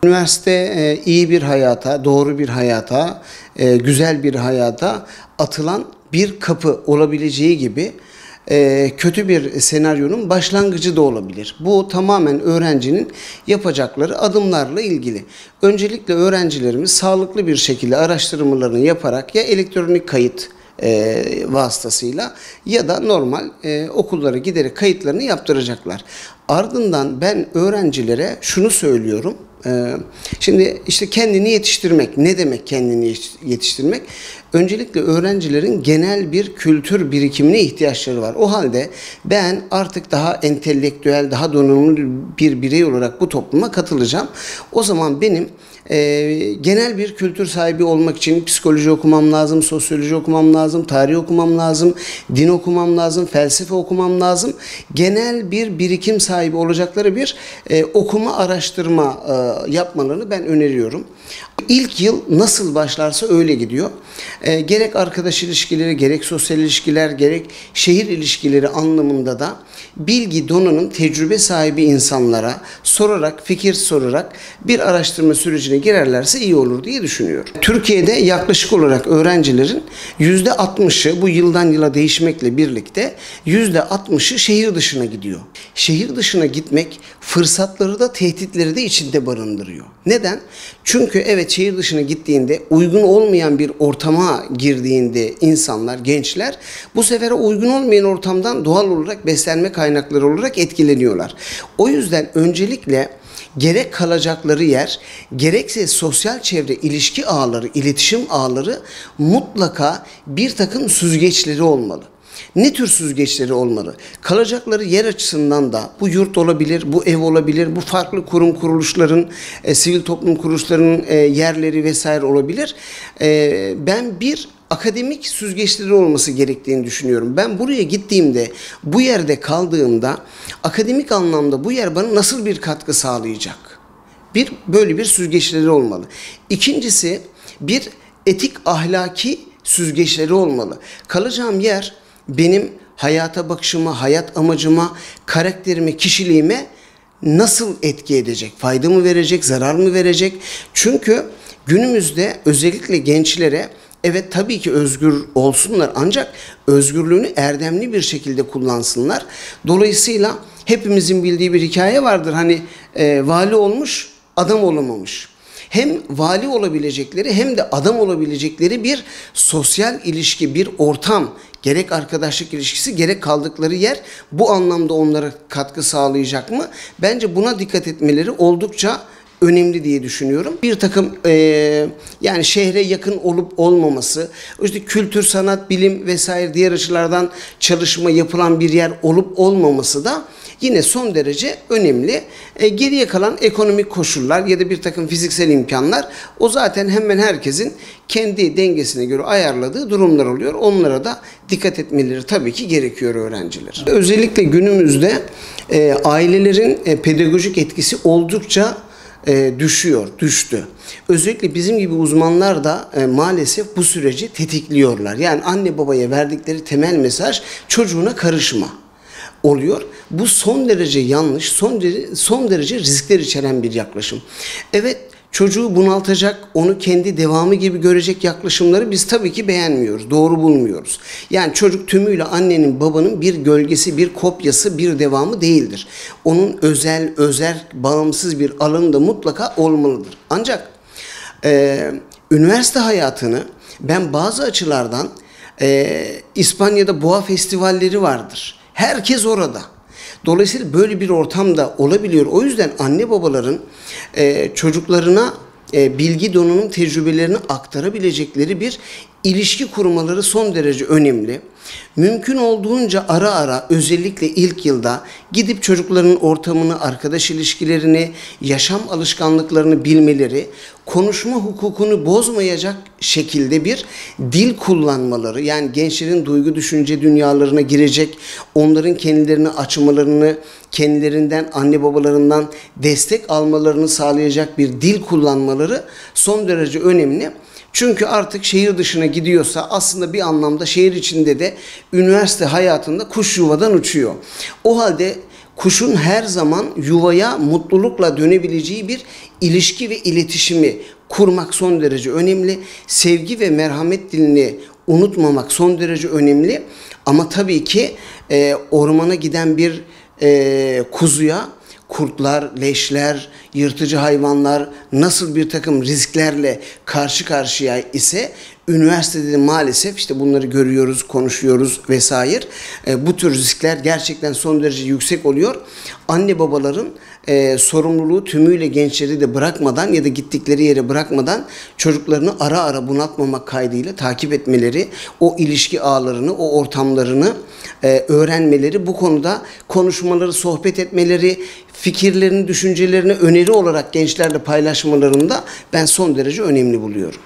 Üniversite iyi bir hayata, doğru bir hayata, güzel bir hayata atılan bir kapı olabileceği gibi kötü bir senaryonun başlangıcı da olabilir. Bu tamamen öğrencinin yapacakları adımlarla ilgili. Öncelikle öğrencilerimiz sağlıklı bir şekilde araştırmalarını yaparak ya elektronik kayıt vasıtasıyla ya da normal okullara giderek kayıtlarını yaptıracaklar. Ardından ben öğrencilere şunu söylüyorum. Şimdi işte kendini yetiştirmek. Ne demek kendini yetiştirmek? Öncelikle öğrencilerin genel bir kültür birikimine ihtiyaçları var. O halde ben artık daha entelektüel, daha donanımlı bir birey olarak bu topluma katılacağım. O zaman benim genel bir kültür sahibi olmak için psikoloji okumam lazım, sosyoloji okumam lazım, tarih okumam lazım, din okumam lazım, felsefe okumam lazım. Genel bir birikim sahibi olacakları bir okuma, araştırma yapmalarını ben öneriyorum. İlk yıl nasıl başlarsa öyle gidiyor. Gerek arkadaş ilişkileri, gerek sosyal ilişkiler, gerek şehir ilişkileri anlamında da bilgi donanım, tecrübe sahibi insanlara sorarak, fikir sorarak bir araştırma sürecine girerlerse iyi olur diye düşünüyorum. Türkiye'de yaklaşık olarak öğrencilerin %60'ı bu yıldan yıla değişmekle birlikte %60'ı şehir dışına gidiyor. Şehir dışına gitmek fırsatları da tehditleri de içinde barındırıyor. Neden? Çünkü evet, şehir dışına gittiğinde uygun olmayan bir ortama girdiğinde insanlar, gençler bu sefer uygun olmayan ortamdan doğal olarak beslenme kaynakları olarak etkileniyorlar. O yüzden öncelikle gerek kalacakları yer, gerekse sosyal çevre ilişki ağları, iletişim ağları mutlaka bir takım süzgeçleri olmalı. Ne tür süzgeçleri olmalı? Kalacakları yer açısından da bu yurt olabilir, bu ev olabilir, bu farklı kurum kuruluşların, sivil toplum kuruluşlarının yerleri vesaire olabilir. Ben bir akademik süzgeçleri olması gerektiğini düşünüyorum. Ben buraya gittiğimde, bu yerde kaldığımda akademik anlamda bu yer bana nasıl bir katkı sağlayacak? Böyle bir süzgeçleri olmalı. İkincisi, bir etik ahlaki süzgeçleri olmalı. Kalacağım yer benim hayata bakışıma, hayat amacıma, karakterime, kişiliğime nasıl etki edecek? Fayda mı verecek, zarar mı verecek? Çünkü günümüzde özellikle gençlere evet tabii ki özgür olsunlar, ancak özgürlüğünü erdemli bir şekilde kullansınlar. Dolayısıyla hepimizin bildiği bir hikaye vardır. Hani vali olmuş, adam olamamış. Hem vali olabilecekleri hem de adam olabilecekleri bir sosyal ilişki, bir ortam, gerek arkadaşlık ilişkisi, gerek kaldıkları yer bu anlamda onlara katkı sağlayacak mı? Bence buna dikkat etmeleri oldukça önemli diye düşünüyorum. Bir takım yani şehre yakın olup olmaması, işte kültür, sanat, bilim vesaire diğer açılardan çalışma yapılan bir yer olup olmaması da yine son derece önemli. Geriye kalan ekonomik koşullar ya da bir takım fiziksel imkanlar, o zaten hemen herkesin kendi dengesine göre ayarladığı durumlar oluyor. Onlara da dikkat etmeleri tabii ki gerekiyor öğrenciler. Özellikle günümüzde ailelerin pedagojik etkisi oldukça düştü. Özellikle bizim gibi uzmanlar da maalesef bu süreci tetikliyorlar. Yani anne babaya verdikleri temel mesaj çocuğuna karışma oluyor. Bu son derece yanlış, son derece riskler içeren bir yaklaşım. Evet, çocuğu bunaltacak, onu kendi devamı gibi görecek yaklaşımları biz tabii ki beğenmiyoruz, doğru bulmuyoruz. Yani çocuk tümüyle annenin, babanın bir gölgesi, bir kopyası, bir devamı değildir. Onun özel, bağımsız bir alanı da mutlaka olmalıdır. Ancak üniversite hayatını ben bazı açılardan İspanya'da boğa festivalleri vardır. Herkes orada. Dolayısıyla böyle bir ortam da olabiliyor. O yüzden anne babaların çocuklarına bilgi donanım tecrübelerini aktarabilecekleri bir ilişki kurmaları son derece önemli. Mümkün olduğunca ara ara, özellikle ilk yılda gidip çocukların ortamını, arkadaş ilişkilerini, yaşam alışkanlıklarını bilmeleri, konuşma hukukunu bozmayacak şekilde bir dil kullanmaları, yani gençlerin duygu düşünce dünyalarına girecek, onların kendilerini açmalarını, kendilerinden, anne babalarından destek almalarını sağlayacak bir dil kullanmaları son derece önemli. Çünkü artık şehir dışına gidiyorsa aslında bir anlamda şehir içinde de üniversite hayatında kuş yuvadan uçuyor. O halde kuşun her zaman yuvaya mutlulukla dönebileceği bir ilişki ve iletişimi kurmak son derece önemli. Sevgi ve merhamet dilini unutmamak son derece önemli. Ama tabii ki ormana giden bir kuzuya kurtlar, leşler, yırtıcı hayvanlar nasıl bir takım risklerle karşı karşıya ise üniversitede de maalesef işte bunları görüyoruz, konuşuyoruz vesaire. Bu tür riskler gerçekten son derece yüksek oluyor. Anne babaların sorumluluğu tümüyle gençleri de bırakmadan ya da gittikleri yere bırakmadan çocuklarını ara ara bunaltmamak kaydıyla takip etmeleri, o ilişki ağlarını, o ortamlarını öğrenmeleri, bu konuda konuşmaları, sohbet etmeleri, fikirlerini, düşüncelerini öneri olarak gençlerle paylaşmalarını da ben son derece önemli buluyorum.